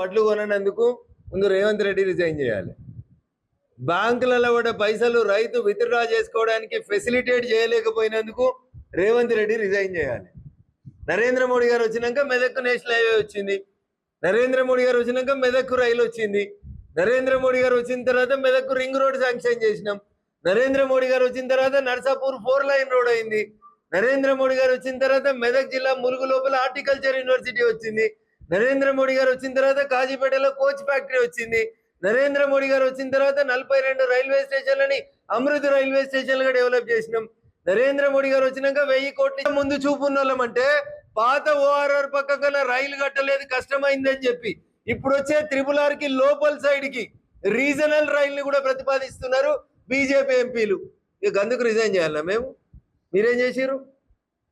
వడ్లు కొననందుకు ముందు రేవంత్ రెడ్డి రిజైన్ చేయాలి. బ్యాంకులలో కూడా పైసలు రైతు విత్డ్రా చేసుకోవడానికి ఫెసిలిటేట్ చేయలేకపోయినందుకు రేవంత్ రెడ్డి రిజైన్ చేయాలి. నరేంద్ర మోడీ గారు వచ్చినాక మెదక్ నేషనల్ హైవే వచ్చింది. నరేంద్ర మోడీ గారు వచ్చినాక మెదక్ రైలు వచ్చింది. నరేంద్ర మోడీ గారు వచ్చిన తర్వాత మెదక్ రింగ్ రోడ్ శాంక్షన్ చేసినాం. నరేంద్ర మోడీ గారు వచ్చిన తర్వాత నర్సాపూర్ 4 లైన్ రోడ్ అయింది. నరేంద్ర మోడీ గారు వచ్చిన తర్వాత మెదక్ జిల్లా ములుగు లోపల హార్టికల్చర్ యూనివర్సిటీ వచ్చింది. నరేంద్ర మోడీ గారు వచ్చిన తర్వాత కాజీపేటలో కోచ్ ఫ్యాక్టరీ వచ్చింది. నరేంద్ర మోడీ గారు వచ్చిన తర్వాత 42 రైల్వే స్టేషన్లని అమృత్ రైల్వే స్టేషన్లుగా డెవలప్ చేసినాం. నరేంద్ర మోడీ గారు వచ్చినాక 1000 కోట్ల ముందు చూపున్నోళ్ళమంటే పాత ఓఆర్ఆర్ పక్కన రైలు కట్టలేదు, కష్టమైందని చెప్పి ఇప్పుడు వచ్చే RRR కి లోపల్ సైడ్ కి రీజనల్ రైల్ని కూడా ప్రతిపాదిస్తున్నారు బీజేపీ ఎంపీలు. ఇక అందుకు రిజైన్ చేయాలా మేము? మీరేం చేసిర్రు?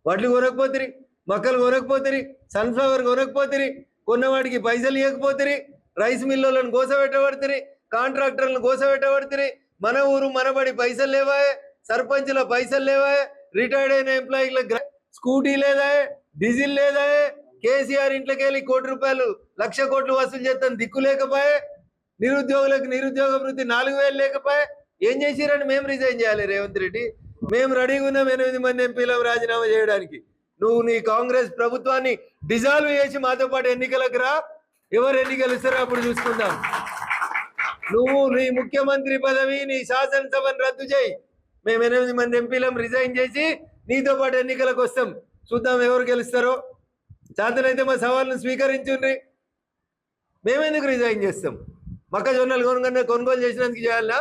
వడ్లు కొనకపోతిరి, మక్కలు కొనకపోతిరి, సన్ఫ్లవర్ కొనకపోతిరి, కొన్నవాడికి పైసలు ఇవ్వకపోతిరి, రైస్ మిల్లులను కోసపెట్టబడితిరి, కాంట్రాక్టర్లను కోసపెట్టబడితిరి. మన ఊరు మనబడి పైసలు లేవాయే, సర్పంచ్ల పైసలు లేవాయే, రిటైర్డ్ అయిన ఎంప్లాయీలకు స్కూటీ లేదాయే, డీజిల్ లేదాయే, కేసీఆర్ ఇంట్లోకి వెళ్ళి 1 కోటి రూపాయలు 1,00,000 కోట్లు వసూలు చేస్తాను దిక్కు లేకపోయే, నిరుద్యోగులకు నిరుద్యోగ వృత్తి 4,000 లేకపోయే. ఏం చేసిరని మేము రిజైన్ చేయాలి? రేవంత్ రెడ్డి, మేము రెడీగా ఉన్నాం 8 మంది ఎంపీలకు రాజీనామా చేయడానికి. నువ్వు నీ కాంగ్రెస్ ప్రభుత్వాన్ని డిజాల్వ్ చేసి మాతో పాటు ఎన్నికలకు రా. ఎవరు ఎన్నికలు ఇస్తారో అప్పుడు చూసుకుందాం. నువ్వు నీ ముఖ్యమంత్రి పదవి, నీ శాసనసభను రద్దు చేయి. మేము 8 మంది ఎంపీలను రిజైన్ చేసి నీతో పాటు ఎన్నికలకు వస్తాం. చూద్దాం ఎవరు గెలుస్తారో. చేతనైతే మా సవాళ్ళను స్వీకరించుండ్రి. మేమెందుకు రిజైన్ చేస్తాం? మొక్కజొన్నలు కొనుగోలు చేసినందుకు చేయాలనా?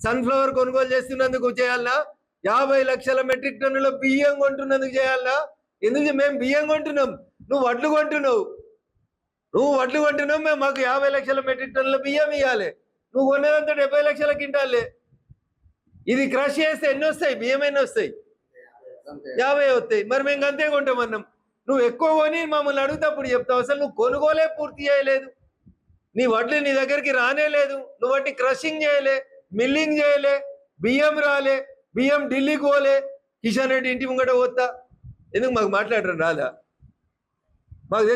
సన్ఫ్లవర్ కొనుగోలు చేస్తున్నందుకు చేయాలనా? 50 లక్షల మెట్రిక్ టన్నుల బియ్యం కొంటున్నందుకు చేయాలనా? ఎందుకు? మేము బియ్యం కొంటున్నాం, నువ్వు వడ్లు కొంటున్నావు. మేము మాకు 50 లక్షల మెట్రిక్ టన్నుల బియ్యం ఇవ్వాలి. నువ్వు కొనేదంతా 70 లక్షల క్వింటాలే. ఇది క్రష్ చేస్తే ఎన్ని వస్తాయి? బియ్యం ఎన్ని వస్తాయి? 50 వస్తాయి. మరి మేము అంతే కొంటామన్నాం. నువ్వు ఎక్కువ కొని మమ్మల్ని అడుగుతప్పుడు చెప్తావు. అసలు నువ్వు కొనుగోలే పూర్తి చేయలేదు. నీ వడ్లు నీ దగ్గరికి రానే లేదు. నువ్వు వాటిని క్రషింగ్ చేయలే, మిల్లింగ్ చేయలే, బియ్యం రాలే, బియ్యం ఢిల్లీకి పోలే. కిషన్ రెడ్డి ఇంటి ముంగట పోతా. ఎందుకు మాకు మాట్లాడరు రాదా? మాకు